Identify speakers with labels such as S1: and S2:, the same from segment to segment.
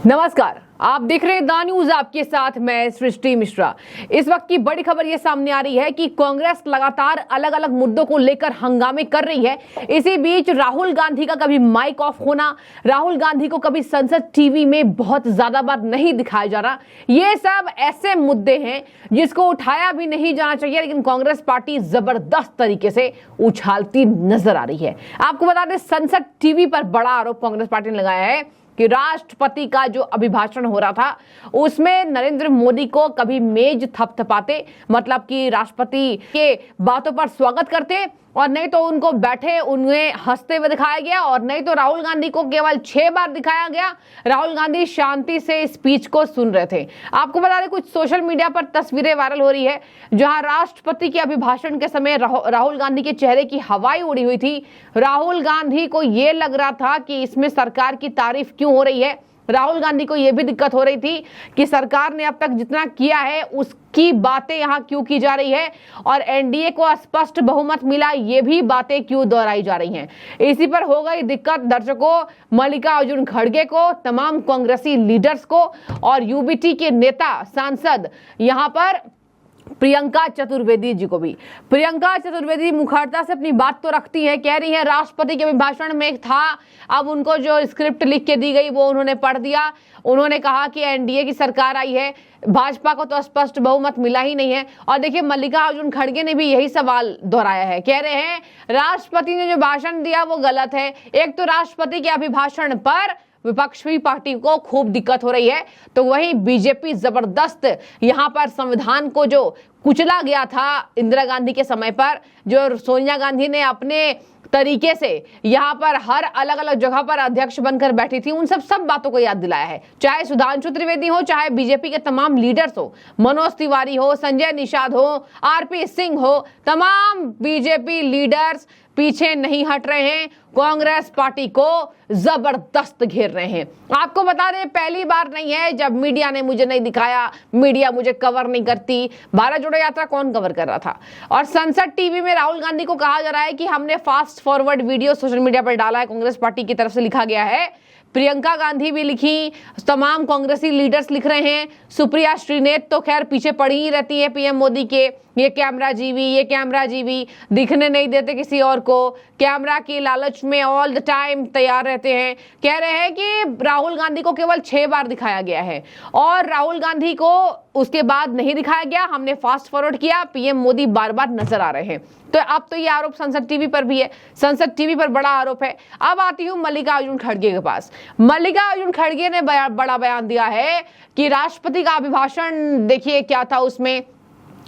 S1: नमस्कार, आप देख रहे हैं द न्यूज, आपके साथ मैं सृष्टि मिश्रा। इस वक्त की बड़ी खबर ये सामने आ रही है कि कांग्रेस लगातार अलग अलग मुद्दों को लेकर हंगामे कर रही है। इसी बीच राहुल गांधी का कभी माइक ऑफ होना, राहुल गांधी को कभी संसद टीवी में बहुत ज्यादा बार नहीं दिखाया जा रहा, ये सब ऐसे मुद्दे हैं जिसको उठाया भी नहीं जाना चाहिए, लेकिन कांग्रेस पार्टी जबरदस्त तरीके से उछालती नजर आ रही है। आपको बता दें, संसद टीवी पर बड़ा आरोप कांग्रेस पार्टी ने लगाया है कि राष्ट्रपति का जो अभिभाषण हो रहा था उसमें नरेंद्र मोदी को कभी मेज थपथपाते, मतलब कि राष्ट्रपति के बातों पर स्वागत करते, और नहीं तो उनको बैठे उन्हें हंसते हुए दिखाया गया, और नहीं तो राहुल गांधी को केवल 6 बार दिखाया गया। राहुल गांधी शांति से स्पीच को सुन रहे थे। आपको बता दें, कुछ सोशल मीडिया पर तस्वीरें वायरल हो रही है जहां राष्ट्रपति के अभिभाषण के समय राहुल गांधी के चेहरे की हवाई उड़ी हुई थी। राहुल गांधी को यह लग रहा था कि इसमें सरकार की तारीफ क्यों हो रही है। राहुल गांधी को यह भी दिक्कत हो रही थी कि सरकार ने अब तक जितना किया है उसकी बातें यहां क्यों की जा रही है, और एनडीए को स्पष्ट बहुमत मिला, ये भी बातें क्यों दोहराई जा रही हैं। इसी पर हो गई दिक्कत दर्शकों, मल्लिकार्जुन खड़गे को, तमाम कांग्रेसी लीडर्स को और यूबीटी के नेता सांसद यहां पर प्रियंका चतुर्वेदी जी को भी। प्रियंका चतुर्वेदी मुखरता से अपनी बात तो रखती है, कह रही है राष्ट्रपति के अभिभाषण में था, अब उनको जो स्क्रिप्ट लिख के दी गई वो उन्होंने पढ़ दिया। उन्होंने कहा कि एनडीए की सरकार आई है, भाजपा को तो स्पष्ट बहुमत मिला ही नहीं है। और देखिए, मल्लिकार्जुन खड़गे ने भी यही सवाल दोहराया है, कह रहे हैं राष्ट्रपति ने जो भाषण दिया वो गलत है। एक तो राष्ट्रपति के अभिभाषण पर विपक्षी पार्टी को खूब दिक्कत हो रही है, तो वहीं बीजेपी जबरदस्त यहां पर संविधान को जो कुचला गया था इंदिरा गांधी के समय पर, जो सोनिया गांधी ने अपने तरीके से यहां पर हर अलग अलग जगह पर अध्यक्ष बनकर बैठी थी, उन सब बातों को याद दिलाया है। चाहे सुधांशु त्रिवेदी हो, चाहे बीजेपी के तमाम लीडर्स हो, मनोज तिवारी हो, संजय निषाद हो, आरपी सिंह हो, तमाम बीजेपी लीडर्स पीछे नहीं हट रहे हैं, कांग्रेस पार्टी को जबरदस्त घेर रहे हैं। आपको बता दें, पहली बार नहीं है जब मीडिया ने मुझे नहीं दिखाया, मीडिया मुझे कवर नहीं करती। भारत जोड़ो यात्रा कौन कवर कर रहा था, और संसद टीवी में राहुल गांधी को कहा जा रहा है कि हमने fast forward video social media पर डाला है, कांग्रेस पार्टी की तरफ से लिखा गया है। प्रियंका गांधी भी लिखी, तमाम कांग्रेसी लीडर्स लिख रहे हैं। सुप्रिया श्रीनेत तो खैर पीछे पड़ी ही रहती है पीएम मोदी के, ये कैमरा जीवी दिखने नहीं देते किसी और को, कैमरा की लालच में ऑल द टाइम तैयार रहते हैं। कह रहे हैं कि राहुल गांधी को केवल 6 बार दिखाया गया है और राहुल गांधी को उसके बाद नहीं दिखाया गया, हमने फास्ट फॉरवर्ड किया, पीएम मोदी बार बार नजर आ रहे हैं। तो अब तो ये आरोप संसद टीवी पर भी है, संसद टीवी पर बड़ा आरोप है। अब आती हूं मल्लिकार्जुन खड़गे के पास। मल्लिकार्जुन खड़गे ने बड़ा बयान दिया है कि राष्ट्रपति का अभिभाषण देखिए क्या था उसमें,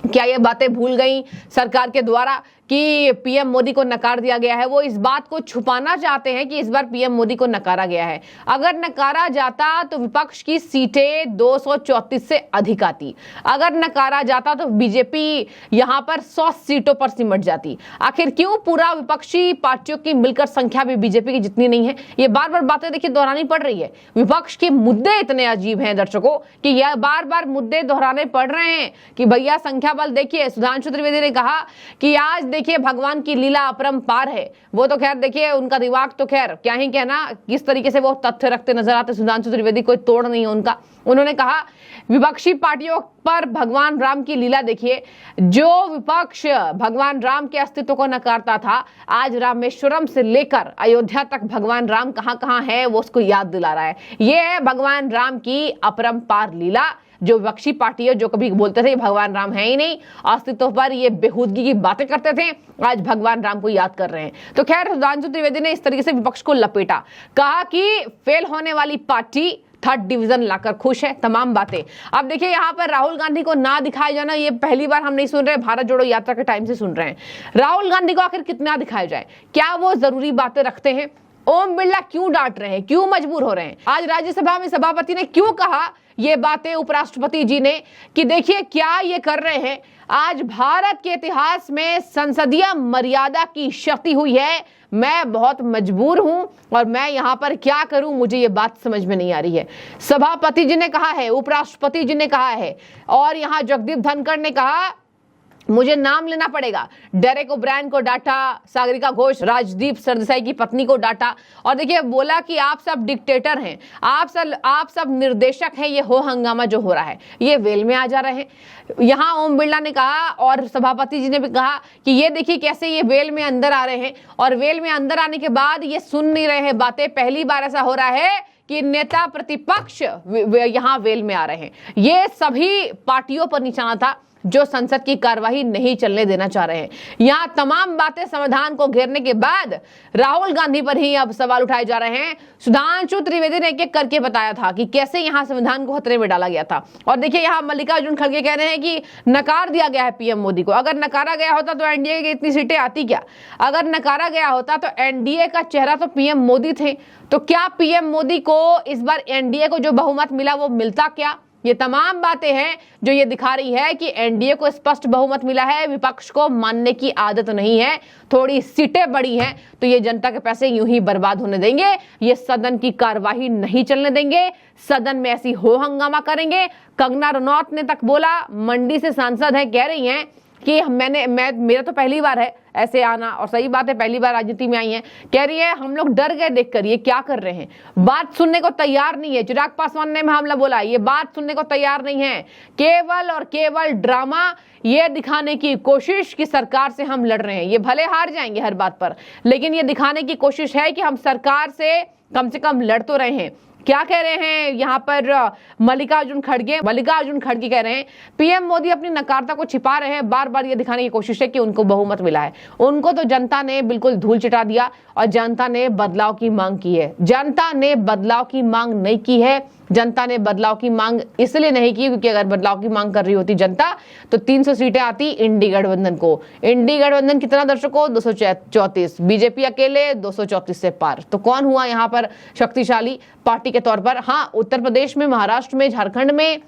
S1: क्या ये बातें भूल गई सरकार के द्वारा कि पीएम मोदी को नकार दिया गया है। वो इस बात को छुपाना चाहते हैं कि इस बार पीएम मोदी को नकारा गया है। अगर नकारा जाता तो विपक्ष की सीटें 234 से अधिक आती, अगर नकारा जाता तो बीजेपी यहां पर 100 सीटों पर सिमट जाती। आखिर क्यों पूरा विपक्षी पार्टियों की मिलकर संख्या भी बीजेपी की जितनी नहीं है। ये बार बार बातें देखिए दोहरानी पड़ रही है। विपक्ष के मुद्दे इतने अजीब हैं दर्शकों कि यह बार बार मुद्दे दोहराने पड़ रहे हैं कि भैया संख्या बल देखिए। सुधांशु त्रिवेदी ने कहा कि आज देखिए भगवान की लीला अपरंपार है। वो तो खैर देखिए उनका दिमाग तो खैर क्या ही कहना, किस तरीके से वो तथ्य रखते नजर आते सुधांशु त्रिवेदी, कोई तोड़ नहीं है उनका। उन्होंने कहा विपक्षी पार्टियों पर भगवान राम की लीला देखिए, जो विपक्ष भगवान राम के अस्तित्व को नकारता था, आज रामेश्वरम से लेकर अयोध्या तक भगवान राम कहां कहां है वो उसको याद दिला रहा है। ये है भगवान राम की अपरंपार लीला। जो विपक्षी पार्टी है, जो कभी बोलते थे भगवान राम है ही नहीं, अस्तित्व पर ये बेहूदगी की बातें करते थे, आज भगवान राम को याद कर रहे हैं। तो खैर सुधांशु त्रिवेदी ने इस तरीके से विपक्ष को लपेटा, कहा कि फेल होने वाली पार्टी 3rd डिवीजन लाकर खुश है, तमाम बातें। अब देखिए यहाँ पर राहुल गांधी को ना दिखाया जाना, ये पहली बार हम नहीं सुन रहे, भारत जोड़ो यात्रा के टाइम से सुन रहे हैं। राहुल गांधी को आखिर कितना दिखाया जाए, क्या वो जरूरी बातें रखते हैं? ओम बिरला क्यों डांट रहे हैं, क्यों मजबूर हो रहे हैं? आज राज्यसभा में सभापति ने क्यों कहा ये बातें, उपराष्ट्रपति जी ने, कि देखिए क्या ये कर रहे हैं। आज भारत के इतिहास में संसदीय मर्यादा की क्षति हुई है, मैं बहुत मजबूर हूं और मैं यहां पर क्या करूं, मुझे ये बात समझ में नहीं आ रही है। सभापति जी ने कहा है, उपराष्ट्रपति जी ने कहा है, और यहां जगदीप धनखड़ ने कहा मुझे नाम लेना पड़ेगा। डेरेक ओब्रायन को डांटा, सागरिका घोष, राजदीप सरदेसाई की पत्नी को डांटा और देखिए बोला कि आप सब डिक्टेटर हैं, आप सब निर्देशक हैं। ये हो हंगामा जो हो रहा है ये वेल में आ जा रहे हैं। यहां ओम बिरला ने कहा और सभापति जी ने भी कहा कि ये देखिए कैसे ये वेल में अंदर आ रहे हैं और वेल में अंदर आने के बाद ये सुन नहीं रहे हैं बातें। पहली बार ऐसा हो रहा है कि नेता प्रतिपक्ष यहां वेल में आ रहे हैं। ये सभी पार्टियों पर निशाना था जो संसद की कार्यवाही नहीं चलने देना चाह रहे हैं। यहां तमाम बातें संविधान को घेरने के बाद राहुल गांधी पर ही अब सवाल उठाए जा रहे हैं। सुधांशु त्रिवेदी ने एक एक करके बताया था कि कैसे यहां संविधान को खतरे में डाला गया था। और देखिए यहां मल्लिकार्जुन खड़गे कह रहे हैं कि नकार दिया गया है पीएम मोदी को। अगर नकारा गया होता तो एनडीए की इतनी सीटें आती क्या? अगर नकारा गया होता तो एनडीए का चेहरा तो पीएम मोदी थे, तो क्या पीएम मोदी को इस बार एनडीए को जो बहुमत मिला वो मिलता क्या? ये तमाम बातें हैं जो ये दिखा रही है कि एनडीए को स्पष्ट बहुमत मिला है, विपक्ष को मानने की आदत नहीं है। थोड़ी सीटें बड़ी हैं तो ये जनता के पैसे यूं ही बर्बाद होने देंगे, ये सदन की कार्यवाही नहीं चलने देंगे, सदन में ऐसी हो हंगामा करेंगे। कंगना रनौत ने तक बोला, मंडी से सांसद है, कह रही हैं कि मेरा तो पहली बार है ऐसे आना और सही बात है पहली बार राजनीति में आई हैं। कह रही है हम लोग डर गए देखकर ये क्या कर रहे हैं, बात सुनने को तैयार नहीं है। चिराग पासवान ने मामला बोला, ये बात सुनने को तैयार नहीं है, केवल और केवल ड्रामा, ये दिखाने की कोशिश कि सरकार से हम लड़ रहे हैं। ये भले हार जाएंगे हर बात पर, लेकिन ये दिखाने की कोशिश है कि हम सरकार से कम लड़ तो रहे हैं। क्या कह रहे हैं यहाँ पर मल्लिकार्जुन खड़गे कह रहे हैं पीएम मोदी अपनी नकारता को छिपा रहे हैं, बार बार ये दिखाने की कोशिश है कि उनको बहुमत मिला है। उनको तो जनता ने बिल्कुल धूल चिटा दिया और जनता ने बदलाव की मांग की है। जनता ने बदलाव की मांग नहीं की है। जनता ने बदलाव की मांग इसलिए नहीं की क्योंकि अगर बदलाव की मांग कर रही होती जनता तो 300 सीटें आती इंडी गठबंधन को। इंडी गठबंधन कितना दर्शकों? 234, बीजेपी अकेले 234 से पार। तो कौन हुआ यहाँ पर शक्तिशाली पार्टी के तौर पर? हाँ, उत्तर प्रदेश में, महाराष्ट्र में, झारखंड में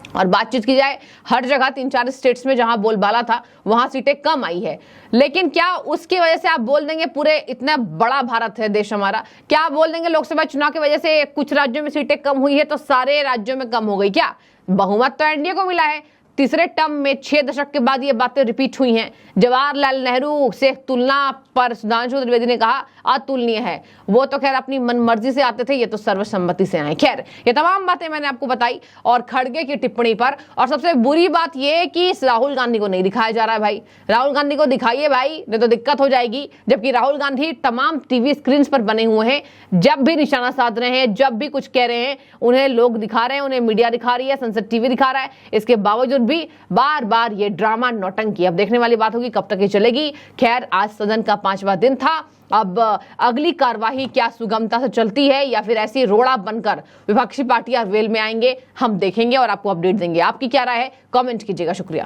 S1: और बातचीत की जाए हर जगह 3-4 स्टेट्स में जहां बोलबाला था वहां सीटें कम आई है। लेकिन क्या उसकी वजह से आप बोल देंगे पूरे इतना बड़ा भारत है देश हमारा, क्या आप बोल देंगे लोकसभा चुनाव की वजह से कुछ राज्यों में सीटें कम हुई है तो सारे राज्यों में कम हो गई क्या? बहुमत तो एनडीए को मिला है। तीसरे टर्म में 6 दशक के बाद ये बातें रिपीट हुई हैं। जवाहरलाल नेहरू से तुलना पर सुधांशु त्रिवेदी ने कहा अतुलनीय है। वो तो खैर अपनी मनमर्जी से आते थे, ये तो सर्वसम्मति से आए। खैर ये तमाम बातें मैंने आपको बताई और खड़गे की टिप्पणी पर। और सबसे बुरी बात ये कि राहुल गांधी को नहीं दिखाया जा रहा है भाई। राहुल गांधी को दिखाइए भाई, नहीं तो दिक्कत हो जाएगी। जबकि राहुल गांधी तमाम टीवी स्क्रीन पर बने हुए हैं, जब भी निशाना साध रहे हैं, जब भी कुछ कह रहे हैं उन्हें लोग दिखा रहे हैं, उन्हें मीडिया दिखा रही है, संसद टीवी दिखा रहा है। इसके बावजूद भी बार बार ये ड्रामा नौटंकी। अब देखने वाली बात होगी कब तक ये चलेगी। खैर आज सदन का 5वां दिन था। अब अगली कार्यवाही क्या सुगमता से चलती है या फिर ऐसी रोड़ा बनकर विपक्षी पार्टियां वेल में आएंगे, हम देखेंगे और आपको अपडेट देंगे। आपकी क्या राय है कमेंट कीजिएगा। शुक्रिया।